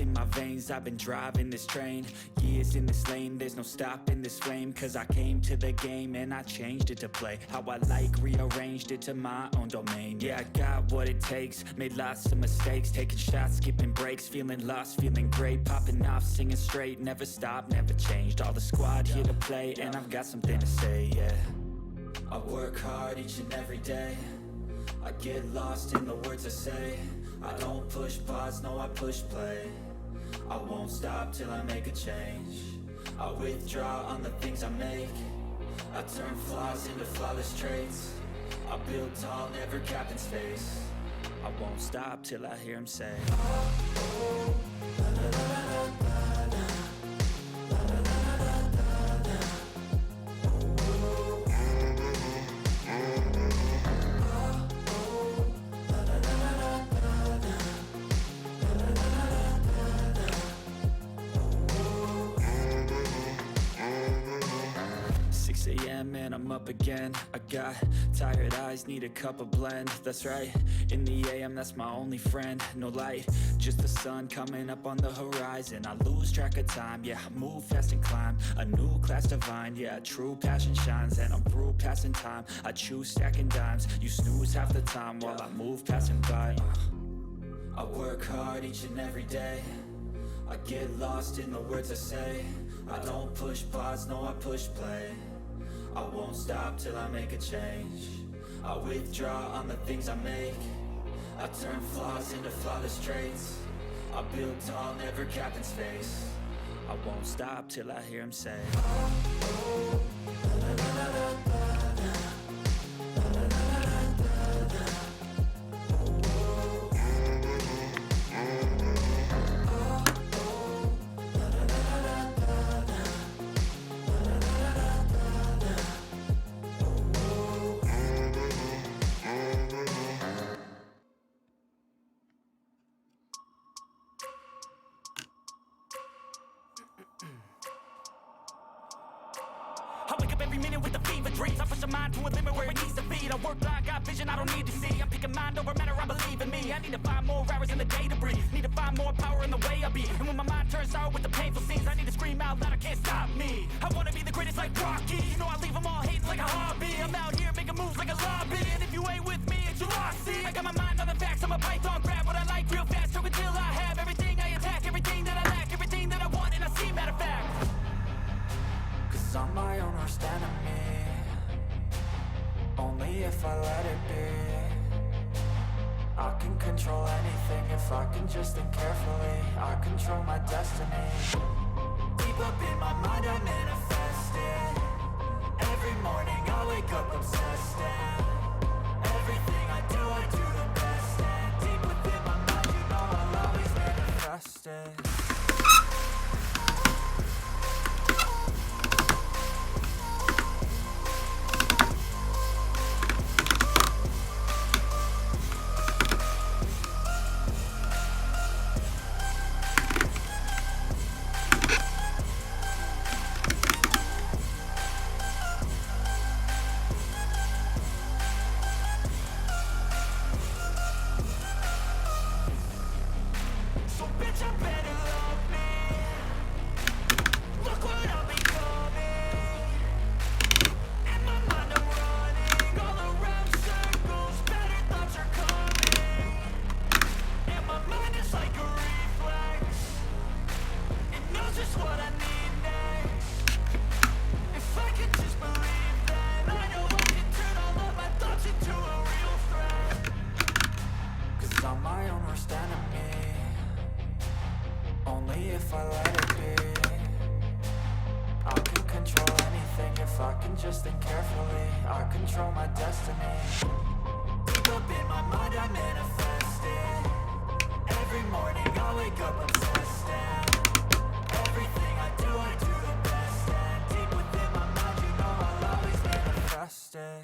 in my veins, I've been driving this train. Years in this lane, there's no stopping this flame. Cause I came to the game and I changed it to play how I like, rearranged it to my own domain. Yeah, I got what it takes, made lots of mistakes, taking shots, skipping breaks, feeling lost, feeling great, popping off, singing straight, never stopped, never changed. All the squad here to play, and I've got something to say, yeah. I work hard each and every day, I get lost in the words I say. I don't push pause, no I push play. I won't stop till I make a change. I withdraw on the things I make. I turn flaws into flawless traits. I build tall, never capped in space. I won't stop till I hear him say, oh, oh, la, la, la, la, la, la. And I'm up again. I got tired eyes, need a cup of blend. That's right, in the AM, that's my only friend. No light, just the sun coming up on the horizon. I lose track of time, yeah, I move fast and climb a new class divine, yeah, true passion shines. And I'm through passing time, I choose stacking dimes. You snooze half the time while I move passing by. I work hard each and every day, I get lost in the words I say. I don't push pause, no I push play. I won't stop till I make a change. I withdraw on the things I make. I turn flaws into flawless traits. I build tall, never capped in space. I won't stop till I hear him say, oh, oh, la, la, la, la, la, la. I wake up every minute with the fever dreams. I push my mind to a limit where it needs to be. I work blind, got vision I don't need to see. I'm picking mind over matter, I believe in me. I need to find more hours in the day to breathe. Need to find more power in the way I be. And when my mind turns sour with the painful scenes, I need to scream out loud, I can't stop me. I wanna be the greatest like Rocky. You know I leave them all hating like a hobby. I'm out here making moves like a lobby. And if you ain't with me, it's your loss. See, I got my mind on the facts, I'm a python. Grab what I like real fast, choke until I have everything I attack. Everything that I lack, everything that I want, and I see, matter of fact. Cause I'm my own worst enemy. Only if I let it be. I can control anything if I can just think carefully. I control my destiny. Deep up in my mind I manifest it. Every morning I wake up obsessed, and everything I do the best. And deep within my mind, you know I'll always manifest it. If I let it be, I can control anything if I can just think carefully. I control my destiny. Deep up in my mind I manifest it. Every morning I wake up obsessed, and everything I do the best. And deep within my mind, you know I'll always manifest it.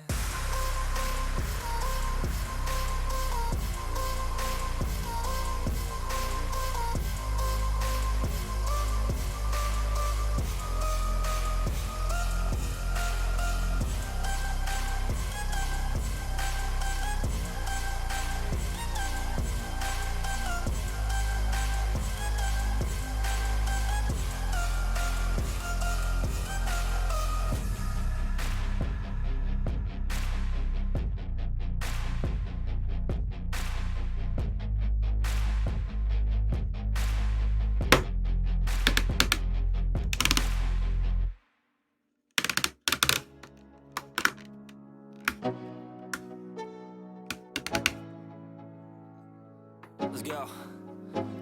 Let's go.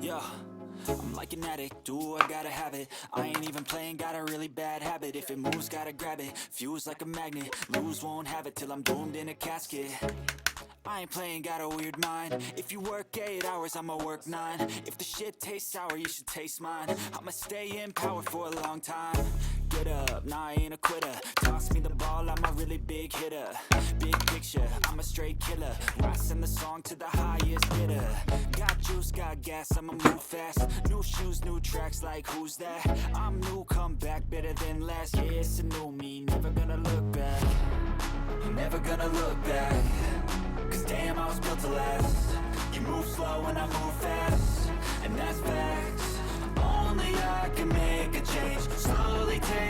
Yo, I'm like an addict, do I gotta have it. I ain't even playing, got a really bad habit. If it moves, gotta grab it, fuse like a magnet. Lose, won't have it till I'm doomed in a casket. I ain't playing, got a weird mind. If you work 8 hours, I'ma work 9. If the shit tastes sour, you should taste mine. I'ma stay in power for a long time. Get up, nah, I ain't a quitter. Toss me the ball, I'm a really big hitter. Big picture, I'm a straight killer. Rising the song to the highest bidder. Got juice, got gas, I'ma move fast. New shoes, new tracks, like who's that? I'm new, come back, better than last. Yeah, it's a new me, never gonna look back. Never gonna look back. Cause damn, I was built to last. You move slow and I move fast, and that's facts. Only I can make a change. Slowly take